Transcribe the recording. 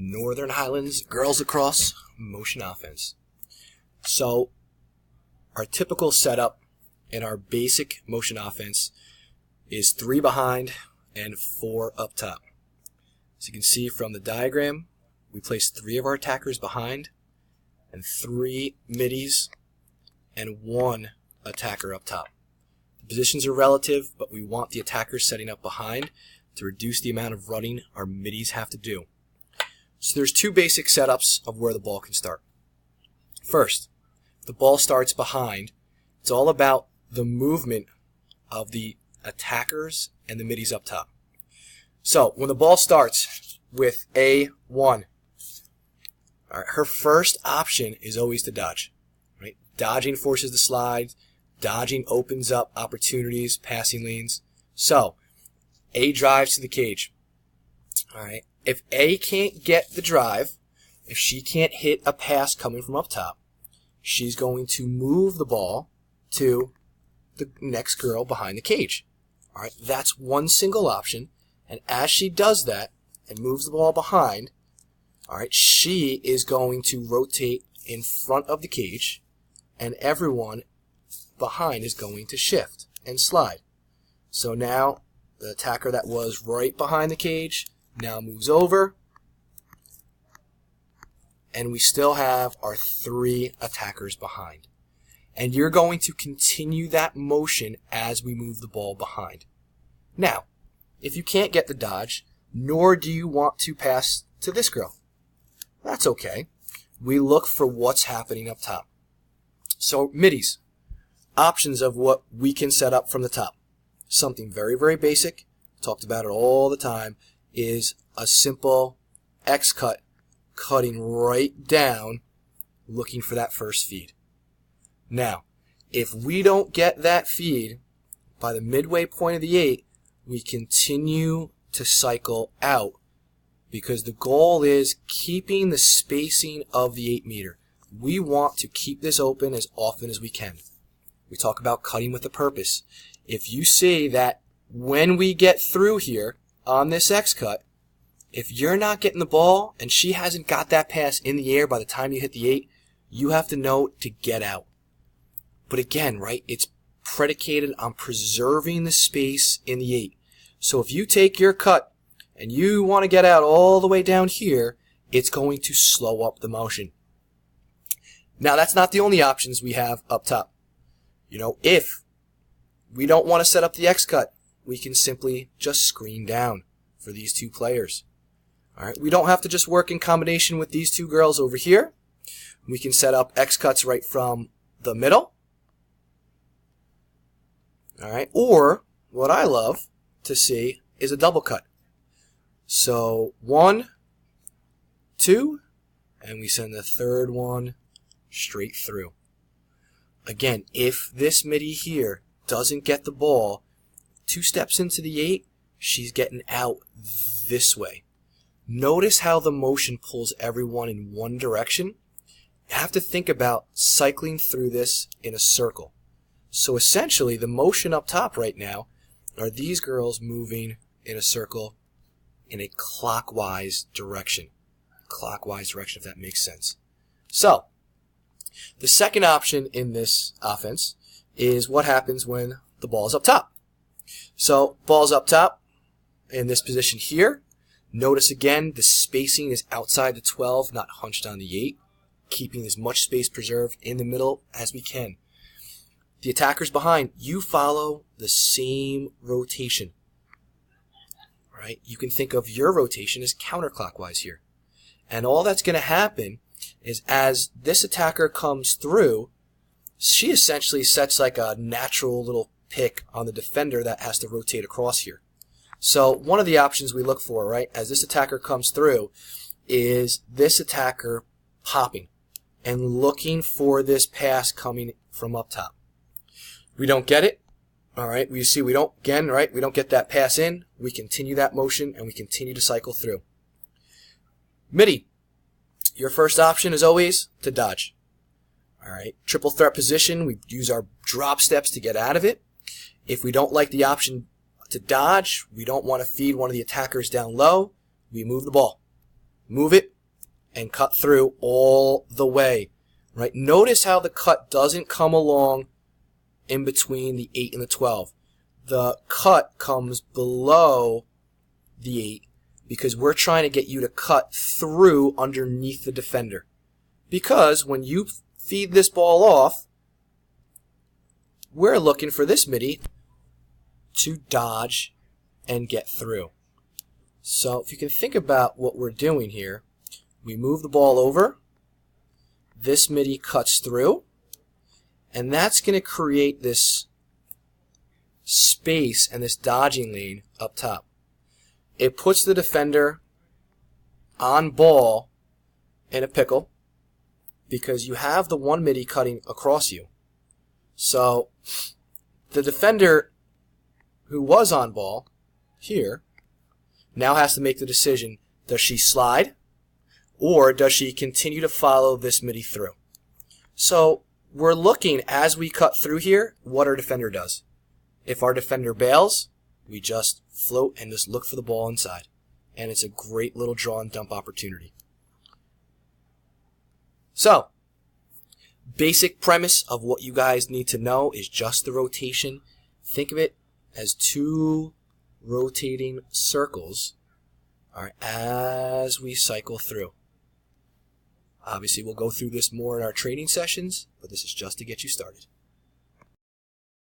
Northern Highlands Girls Lacrosse Motion Offense. So our typical setup in our basic motion offense is 3 behind and 4 up top. As you can see from the diagram, we place 3 of our attackers behind and 3 middies and 1 attacker up top. The positions are relative, but we want the attackers setting up behind to reduce the amount of running our middies have to do. So there's 2 basic setups of where the ball can start. First, the ball starts behind. It's all about the movement of the attackers and the middies up top. So when the ball starts with A1, all right, her first option is always to dodge. Right? Dodging forces the slide. Dodging opens up opportunities, passing lanes. So A drives to the cage. All right. If A can't get the drive, if she can't hit a pass coming from up top, she's going to move the ball to the next girl behind the cage. All right. That's one single option. And as she does that and moves the ball behind, all right, she is going to rotate in front of the cage, and everyone behind is going to shift and slide. So now the attacker that was right behind the cage now moves over, and we still have our 3 attackers behind. And you're going to continue that motion as we move the ball behind. Now, if you can't get the dodge, nor do you want to pass to this girl, that's okay. We look for what's happening up top. So middies, options of what we can set up from the top. Something very, very basic, talked about it all the time, is a simple X cut, cutting right down, looking for that first feed. Now, if we don't get that feed by the midway point of the 8, we continue to cycle out, because the goal is keeping the spacing of the 8 meter. We want to keep this open as often as we can. We talk about cutting with a purpose. If you see that when we get through here on this X cut, if you're not getting the ball and she hasn't got that pass in the air by the time you hit the 8, you have to know to get out. But again, right, it's predicated on preserving the space in the 8. So if you take your cut and you want to get out all the way down here, it's going to slow up the motion. Now, that's not the only options we have up top. You know, if we don't want to set up the X cut, we can simply just screen down for these 2 players. All right, we don't have to just work in combination with these 2 girls over here. We can set up X cuts right from the middle. All right, or what I love to see is a double cut. So 1, 2, and we send the third one straight through. Again, if this midi here doesn't get the ball 2 steps into the 8, she's getting out this way. Notice how the motion pulls everyone in one direction. You have to think about cycling through this in a circle. So essentially, the motion up top right now are these girls moving in a circle in a clockwise direction. Clockwise direction, if that makes sense. So, the second option in this offense is what happens when the ball is up top. So, ball's up top in this position here. Notice again, the spacing is outside the 12, not hunched on the 8, keeping as much space preserved in the middle as we can. The attacker's behind. You follow the same rotation. Right? You can think of your rotation as counterclockwise here. And all that's going to happen is as this attacker comes through, she essentially sets like a natural little pick on the defender that has to rotate across here. So one of the options we look for, right, as this attacker comes through, is this attacker popping and looking for this pass coming from up top. We don't get it. All right, we see we don't, again, right, we don't get that pass in. We continue that motion and we continue to cycle through. Midi, your first option is always to dodge. All right, triple threat position, we use our drop steps to get out of it. If we don't like the option to dodge, we don't want to feed one of the attackers down low, we move the ball. Move it, and cut through all the way. Right? Notice how the cut doesn't come along in between the 8 and the 12. The cut comes below the 8 because we're trying to get you to cut through underneath the defender. Because when you feed this ball off, we're looking for this midi to dodge and get through. So if you can think about what we're doing here, we move the ball over, this midi cuts through, and that's going to create this space and this dodging lane up top. It puts the defender on ball in a pickle because you have the one midi cutting across you. So the defender who was on ball here now has to make the decision, does she slide or does she continue to follow this midi through? So we're looking as we cut through here what our defender does. If our defender bails, we just float and just look for the ball inside. And it's a great little draw and dump opportunity. So, basic premise of what you guys need to know is just the rotation. Think of it as two rotating circles, all right, as we cycle through. Obviously, we'll go through this more in our training sessions, but this is just to get you started.